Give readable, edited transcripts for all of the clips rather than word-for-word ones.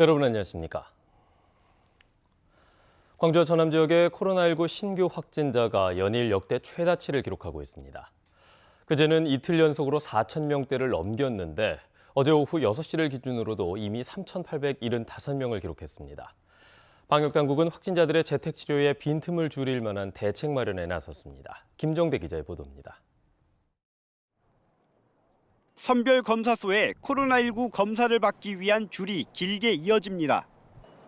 여러분 안녕하십니까? 광주와 전남 지역의 코로나19 신규 확진자가 연일 역대 최다치를 기록하고 있습니다. 그제는 이틀 연속으로 4,000명대를 넘겼는데 어제 오후 6시를 기준으로도 이미 3,875명을 기록했습니다. 방역당국은 확진자들의 재택치료에 빈틈을 줄일 만한 대책 마련에 나섰습니다. 김정대 기자의 보도입니다. 선별검사소에 코로나19 검사를 받기 위한 줄이 길게 이어집니다.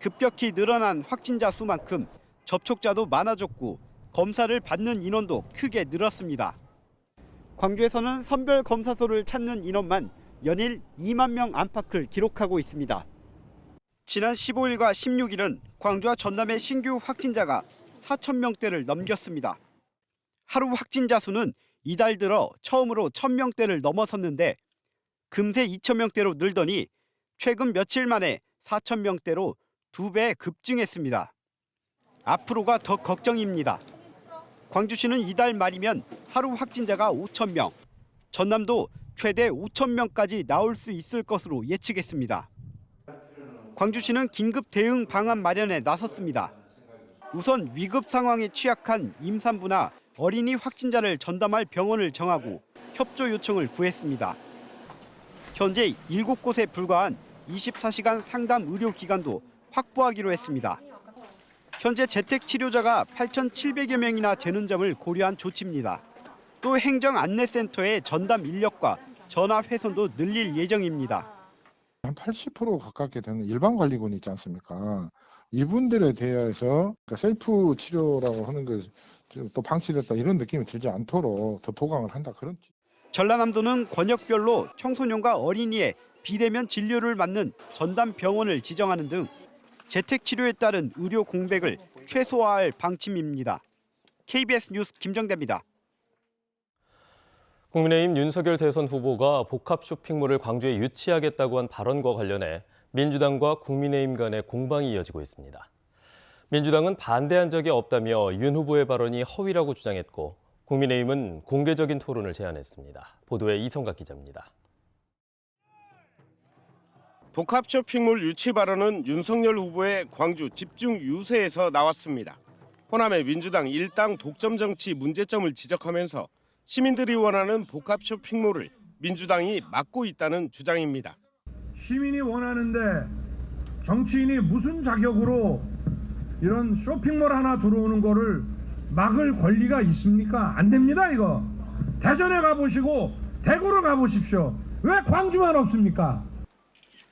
급격히 늘어난 확진자 수만큼 접촉자도 많아졌고 검사를 받는 인원도 크게 늘었습니다. 광주에서는 선별검사소를 찾는 인원만 연일 2만 명 안팎을 기록하고 있습니다. 지난 15일과 16일은 광주와 전남의 신규 확진자가 4,000명대를 넘겼습니다. 하루 확진자 수는 이달 들어 처음으로 1,000명대를 넘어섰는데 금세 2,000명대로 늘더니 최근 며칠 만에 4,000명대로 2배 급증했습니다. 앞으로가 더 걱정입니다. 광주시는 이달 말이면 하루 확진자가 5,000명, 전남도 최대 5,000명까지 나올 수 있을 것으로 예측했습니다. 광주시는 긴급 대응 방안 마련에 나섰습니다. 우선 위급 상황에 취약한 임산부나 어린이 확진자를 전담할 병원을 정하고 협조 요청을 구했습니다. 현재 7곳에 불과한 24시간 상담 의료기관도 확보하기로 했습니다. 현재 재택치료자가 8,700여 명이나 되는 점을 고려한 조치입니다. 또 행정안내센터의 전담 인력과 전화 회선도 늘릴 예정입니다. 한 80% 가깝게 되는 일반관리군 있지 않습니까? 이분들에 대해서 셀프 치료라고 하는 게 또 방치됐다 이런 느낌이 들지 않도록 더 보강을 한다 그런. 전라남도는 권역별로 청소년과 어린이의 비대면 진료를 맡는 전담 병원을 지정하는 등 재택치료에 따른 의료 공백을 최소화할 방침입니다. KBS 뉴스 김정대입니다. 국민의힘 윤석열 대선 후보가 복합 쇼핑몰을 광주에 유치하겠다고 한 발언과 관련해 민주당과 국민의힘 간의 공방이 이어지고 있습니다. 민주당은 반대한 적이 없다며 윤 후보의 발언이 허위라고 주장했고 국민의힘은 공개적인 토론을 제안했습니다. 보도에 이성각 기자입니다. 복합 쇼핑몰 유치 발언은 윤석열 후보의 광주 집중 유세에서 나왔습니다. 호남의 민주당 일당 독점 정치 문제점을 지적하면서 시민들이 원하는 복합 쇼핑몰을 민주당이 막고 있다는 주장입니다. 시민이 원하는데 정치인이 무슨 자격으로 이런 쇼핑몰 하나 들어오는 거를 막을 권리가 있습니까? 안 됩니다, 이거. 대전에 가보시고 대구로 가보십시오. 왜 광주만 없습니까?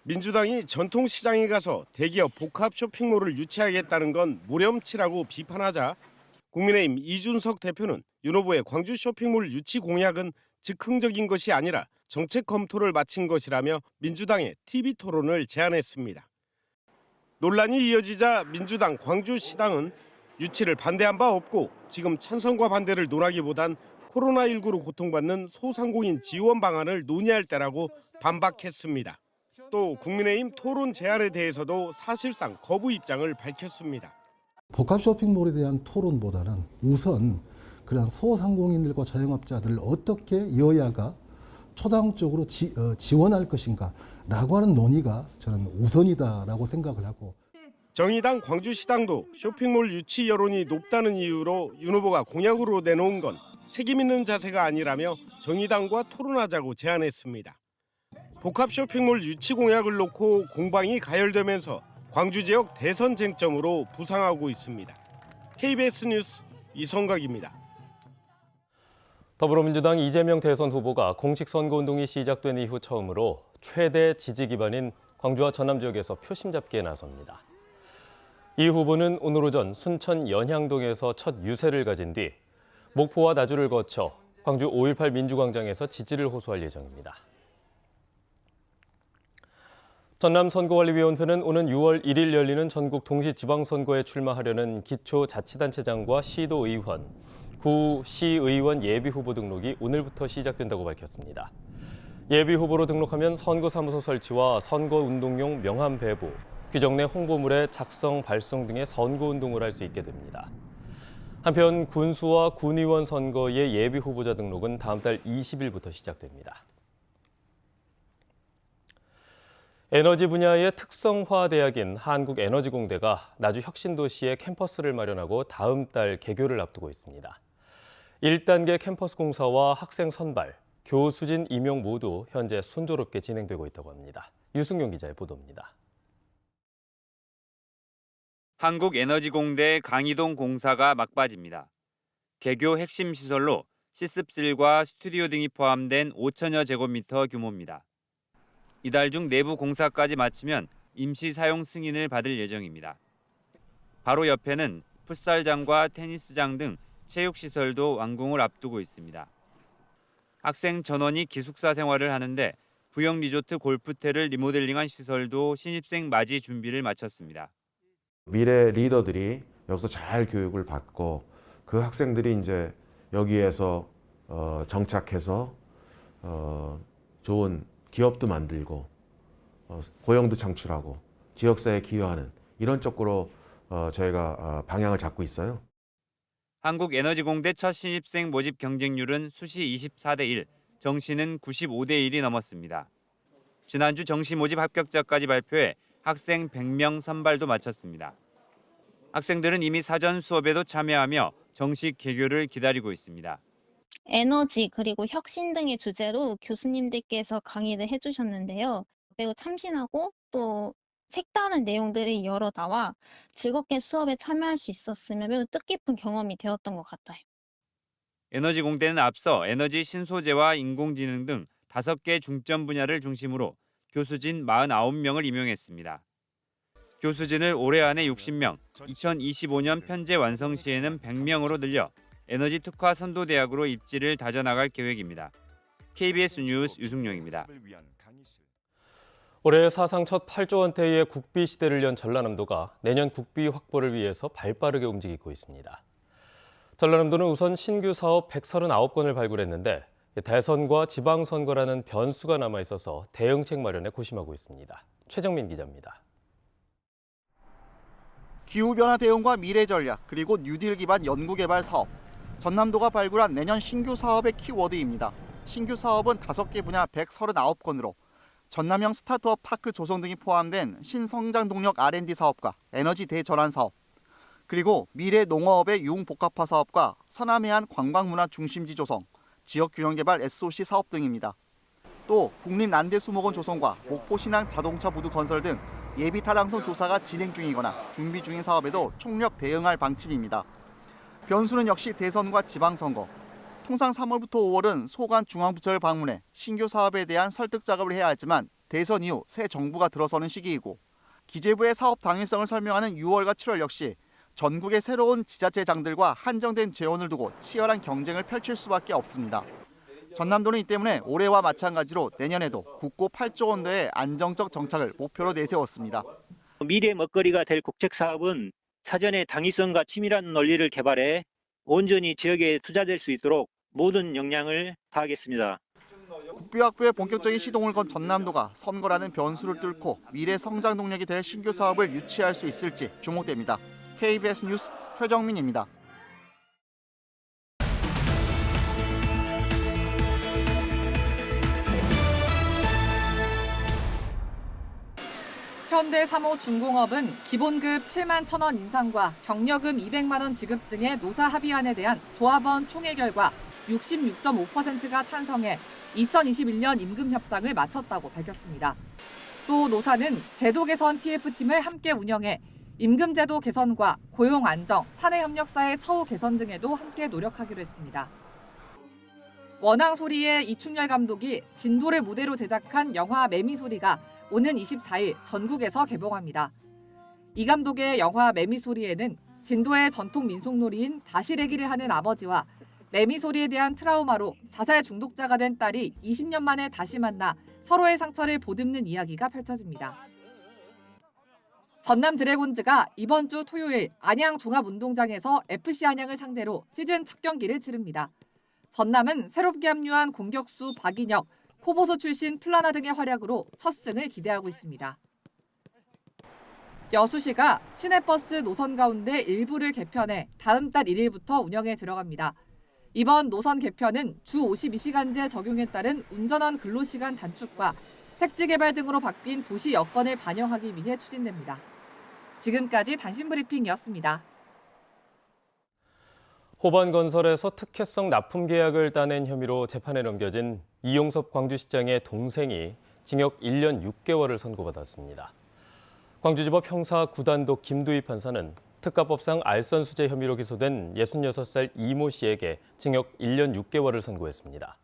민주당이 전통시장에 가서 대기업 복합 쇼핑몰을 유치하겠다는 건 모렴치라고 비판하자 국민의힘 이준석 대표는 윤 후보의 광주 쇼핑몰 유치 공약은 즉흥적인 것이 아니라 정책 검토를 마친 것이라며 민주당의 TV 토론을 제안했습니다. 논란이 이어지자 민주당 광주시당은 유치를 반대한 바 없고 지금 찬성과 반대를 논하기보단 코로나19로 고통받는 소상공인 지원 방안을 논의할 때라고 반박했습니다. 또 국민의힘 토론 제안에 대해서도 사실상 거부 입장을 밝혔습니다. 복합 쇼핑몰에 대한 토론보다는 우선 그런 소상공인들과 자영업자들을 어떻게 여야가 초당적으로 지원할 것인가라고 하는 논의가 저는 우선이다라고 생각을 하고. 정의당 광주시당도 쇼핑몰 유치 여론이 높다는 이유로 윤 후보가 공약으로 내놓은 건 책임 있는 자세가 아니라며 정의당과 토론하자고 제안했습니다. 복합 쇼핑몰 유치 공약을 놓고 공방이 가열되면서 광주 지역 대선 쟁점으로 부상하고 있습니다. KBS 뉴스 이성각입니다. 더불어민주당 이재명 대선 후보가 공식 선거운동이 시작된 이후 처음으로 최대 지지 기반인 광주와 전남 지역에서 표심 잡기에 나섭니다. 이 후보는 오늘 오전 순천 연향동에서 첫 유세를 가진 뒤 목포와 나주를 거쳐 광주 5.18 민주광장에서 지지를 호소할 예정입니다. 전남선거관리위원회는 오는 6월 1일 열리는 전국 동시지방선거에 출마하려는 기초자치단체장과 시도의원, 구시의원 예비후보 등록이 오늘부터 시작된다고 밝혔습니다. 예비후보로 등록하면 선거사무소 설치와 선거운동용 명함 배부, 규정 내 홍보물의 작성, 발송 등의 선거운동을 할 수 있게 됩니다. 한편 군수와 군의원 선거의 예비후보자 등록은 다음 달 20일부터 시작됩니다. 에너지 분야의 특성화 대학인 한국에너지공대가 나주 혁신도시에 캠퍼스를 마련하고 다음 달 개교를 앞두고 있습니다. 1단계 캠퍼스 공사와 학생 선발, 교수진 임용 모두 현재 순조롭게 진행되고 있다고 합니다. 유승용 기자의 보도입니다. 한국에너지공대 강의동 공사가 막바지입니다. 개교 핵심 시설로 실습실과 스튜디오 등이 포함된 5천여 제곱미터 규모입니다. 이달 중 내부 공사까지 마치면 임시 사용 승인을 받을 예정입니다. 바로 옆에는 풋살장과 테니스장 등 체육시설도 완공을 앞두고 있습니다. 학생 전원이 기숙사 생활을 하는데 부영 리조트 골프태를 리모델링한 시설도 신입생 맞이 준비를 마쳤습니다. 미래 리더들이 여기서 잘 교육을 받고 그 학생들이 이제 여기에서 정착해서 좋은 기업도 만들고 고용도 창출하고 지역사회에 기여하는 이런 쪽으로 저희가 방향을 잡고 있어요. 한국에너지공대 첫 신입생 모집 경쟁률은 수시 24대 1, 정시는 95대 1이 넘었습니다. 지난주 정시 모집 합격자까지 발표해 학생 100명 선발도 마쳤습니다. 학생들은 이미 사전 수업에도 참여하며 정식 개교를 기다리고 있습니다. 에너지 그리고 혁신 등의 주제로 교수님들께서 강의를 해주셨는데요. 매우 참신하고 또 색다른 내용들이 여러 나와 즐겁게 수업에 참여할 수 있었으며 매우 뜻깊은 경험이 되었던 것 같아요. 에너지공대는 앞서 에너지 신소재와 인공지능 등 5개 중점 분야를 중심으로 교수진 49명을 임용했습니다. 교수진을 올해 안에 60명, 2025년 편제 완성 시에는 100명으로 늘려 에너지 특화 선도대학으로 입지를 다져나갈 계획입니다. KBS 뉴스 유승용입니다. 올해 사상 첫 8조 원대의 국비 시대를 연 전라남도가 내년 국비 확보를 위해서 발빠르게 움직이고 있습니다. 전라남도는 우선 신규 사업 139건을 발굴했는데 대선과 지방선거라는 변수가 남아있어서 대응책 마련에 고심하고 있습니다. 최정민 기자입니다. 기후변화 대응과 미래 전략, 그리고 뉴딜 기반 연구개발 사업. 전남도가 발굴한 내년 신규 사업의 키워드입니다. 신규 사업은 5개 분야 139건으로 전남형 스타트업 파크 조성 등이 포함된 신성장 동력 R&D 사업과 에너지 대전환 사업, 그리고 미래 농어업의 유흥복합화 사업과 서남해안 관광문화 중심지 조성, 지역균형개발 SOC 사업 등입니다. 또 국립난대수목원 조성과 목포신항 자동차 부두 건설 등 예비 타당성 조사가 진행 중이거나 준비 중인 사업에도 총력 대응할 방침입니다. 변수는 역시 대선과 지방선거. 통상 3월부터 5월은 소관 중앙부처를 방문해 신규 사업에 대한 설득 작업을 해야 하지만 대선 이후 새 정부가 들어서는 시기이고 기재부의 사업 당위성을 설명하는 6월과 7월 역시 전국의 새로운 지자체장들과 한정된 재원을 두고 치열한 경쟁을 펼칠 수밖에 없습니다. 전남도는 이 때문에 올해와 마찬가지로 내년에도 국고 8조 원대의 안정적 정착을 목표로 내세웠습니다. 미래 먹거리가 될 국책사업은 사전에 당위성과 치밀한 논리를 개발해 온전히 지역에 투자될 수 있도록 모든 역량을 다하겠습니다. 국비 확보에 본격적인 시동을 건 전남도가 선거라는 변수를 뚫고 미래 성장 동력이 될 신규 사업을 유치할 수 있을지 주목됩니다. KBS 뉴스 최정민입니다. 현대삼호중공업은 기본급 7만 1,000원 인상과 경력금 200만 원 지급 등의 노사 합의안에 대한 조합원 총회 결과 66.5%가 찬성해 2021년 임금 협상을 마쳤다고 밝혔습니다. 또 노사는 제도 개선 TF팀을 함께 운영해 임금 제도 개선과 고용 안정, 사내 협력사의 처우 개선 등에도 함께 노력하기로 했습니다. 원앙소리의 이충렬 감독이 진도를 무대로 제작한 영화 매미소리가 오는 24일 전국에서 개봉합니다. 이 감독의 영화 매미소리에는 진도의 전통 민속놀이인 다시래기를 하는 아버지와 매미소리에 대한 트라우마로 자살 중독자가 된 딸이 20년 만에 다시 만나 서로의 상처를 보듬는 이야기가 펼쳐집니다. 전남 드래곤즈가 이번 주 토요일 안양 종합운동장에서 FC 안양을 상대로 시즌 첫 경기를 치릅니다. 전남은 새롭게 합류한 공격수 박인혁, 코보소 출신 플라나 등의 활약으로 첫 승을 기대하고 있습니다. 여수시가 시내버스 노선 가운데 일부를 개편해 다음 달 1일부터 운영에 들어갑니다. 이번 노선 개편은 주 52시간제 적용에 따른 운전원 근로시간 단축과 택지 개발 등으로 바뀐 도시 여건을 반영하기 위해 추진됩니다. 지금까지 단신브리핑이었습니다. 호반건설에서 특혜성 납품 계약을 따낸 혐의로 재판에 넘겨진 이용섭 광주시장의 동생이 징역 1년 6개월을 선고받았습니다. 광주지법 형사 9단독 김두희 판사는 특가법상 알선수재 혐의로 기소된 66살 이모 씨에게 징역 1년 6개월을 선고했습니다.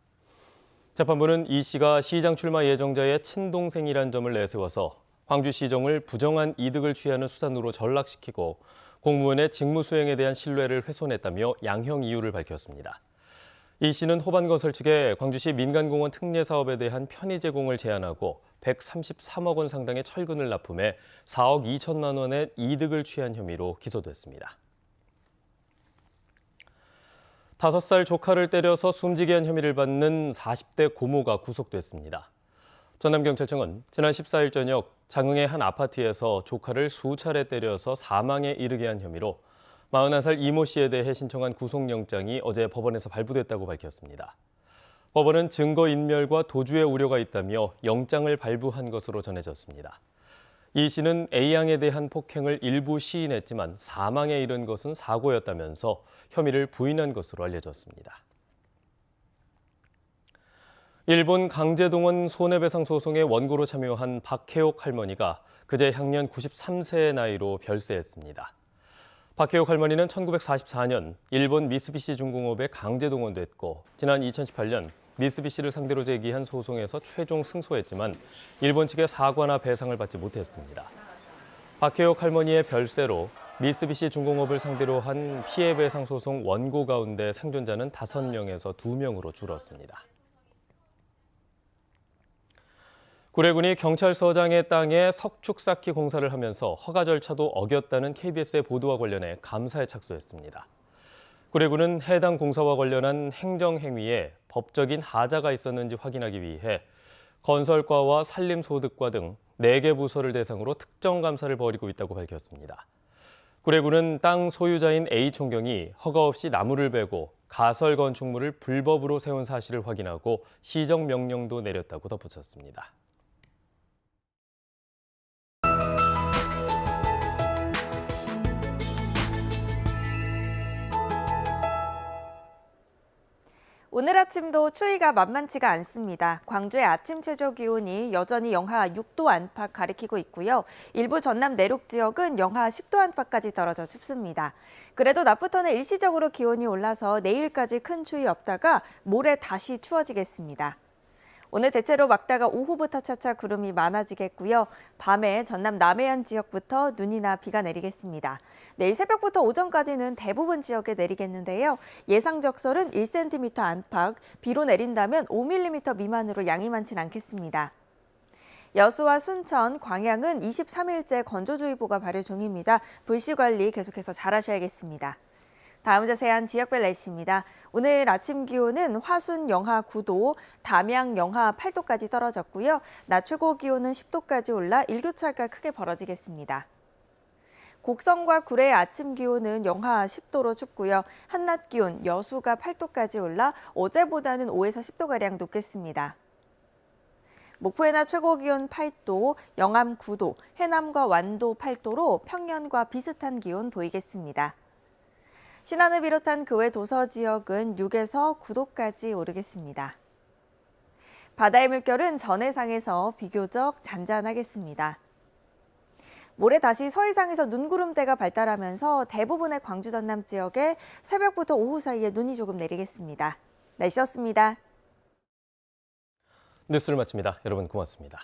재판부는 이 씨가 시장 출마 예정자의 친동생이란 점을 내세워서 광주시정을 부정한 이득을 취하는 수단으로 전락시키고 공무원의 직무 수행에 대한 신뢰를 훼손했다며 양형 이유를 밝혔습니다. 이 씨는 호반건설 측에 광주시 민간공원 특례 사업에 대한 편의 제공을 제안하고 133억 원 상당의 철근을 납품해 4억 2천만 원의 이득을 취한 혐의로 기소됐습니다. 5살 조카를 때려서 숨지게 한 혐의를 받는 40대 고모가 구속됐습니다. 전남경찰청은 지난 14일 저녁 장흥의 한 아파트에서 조카를 수차례 때려서 사망에 이르게 한 혐의로 41살 이모 씨에 대해 신청한 구속영장이 어제 법원에서 발부됐다고 밝혔습니다. 법원은 증거인멸과 도주의 우려가 있다며 영장을 발부한 것으로 전해졌습니다. 이 씨는 A양에 대한 폭행을 일부 시인했지만 사망에 이른 것은 사고였다면서 혐의를 부인한 것으로 알려졌습니다. 일본 강제동원 손해배상 소송의 원고로 참여한 박혜옥 할머니가 그제 향년 93세의 나이로 별세했습니다. 박혜옥 할머니는 1944년 일본 미쓰비시 중공업에 강제동원됐고 지난 2018년 미쓰비시를 상대로 제기한 소송에서 최종 승소했지만 일본 측의 사과나 배상을 받지 못했습니다. 박혜옥 할머니의 별세로 미쓰비시 중공업을 상대로 한 피해배상 소송 원고 가운데 생존자는 5명에서 2명으로 줄었습니다. 구례군이 경찰서장의 땅에 석축 쌓기 공사를 하면서 허가 절차도 어겼다는 KBS의 보도와 관련해 감사에 착수했습니다. 구례군은 해당 공사와 관련한 행정행위에 법적인 하자가 있었는지 확인하기 위해 건설과와 산림소득과 등 4개 부서를 대상으로 특정 감사를 벌이고 있다고 밝혔습니다. 구례군은 땅 소유자인 A 총경이 허가 없이 나무를 베고 가설 건축물을 불법으로 세운 사실을 확인하고 시정 명령도 내렸다고 덧붙였습니다. 오늘 아침도 추위가 만만치가 않습니다. 광주의 아침 최저 기온이 여전히 영하 6도 안팎 가리키고 있고요. 일부 전남 내륙 지역은 영하 10도 안팎까지 떨어져 춥습니다. 그래도 낮부터는 일시적으로 기온이 올라서 내일까지 큰 추위 없다가 모레 다시 추워지겠습니다. 오늘 대체로 맑다가 오후부터 차차 구름이 많아지겠고요. 밤에 전남 남해안 지역부터 눈이나 비가 내리겠습니다. 내일 새벽부터 오전까지는 대부분 지역에 내리겠는데요. 예상 적설은 1cm 안팎, 비로 내린다면 5mm 미만으로 양이 많진 않겠습니다. 여수와 순천, 광양은 23일째 건조주의보가 발효 중입니다. 불씨 관리 계속해서 잘 하셔야겠습니다. 다음 자세한 지역별 날씨입니다. 오늘 아침 기온은 화순 영하 9도, 담양 영하 8도까지 떨어졌고요. 낮 최고 기온은 10도까지 올라 일교차가 크게 벌어지겠습니다. 곡성과 구례의 아침 기온은 영하 10도로 춥고요. 한낮 기온 여수가 8도까지 올라 어제보다는 5에서 10도가량 높겠습니다. 목포의 낮 최고 기온 8도, 영암 9도, 해남과 완도 8도로 평년과 비슷한 기온 보이겠습니다. 신안을 비롯한 그 외 도서 지역은 6에서 9도까지 오르겠습니다. 바다의 물결은 전해상에서 비교적 잔잔하겠습니다. 모레 다시 서해상에서 눈구름대가 발달하면서 대부분의 광주 전남 지역에 새벽부터 오후 사이에 눈이 조금 내리겠습니다. 날씨였습니다. 뉴스를 마칩니다. 여러분 고맙습니다.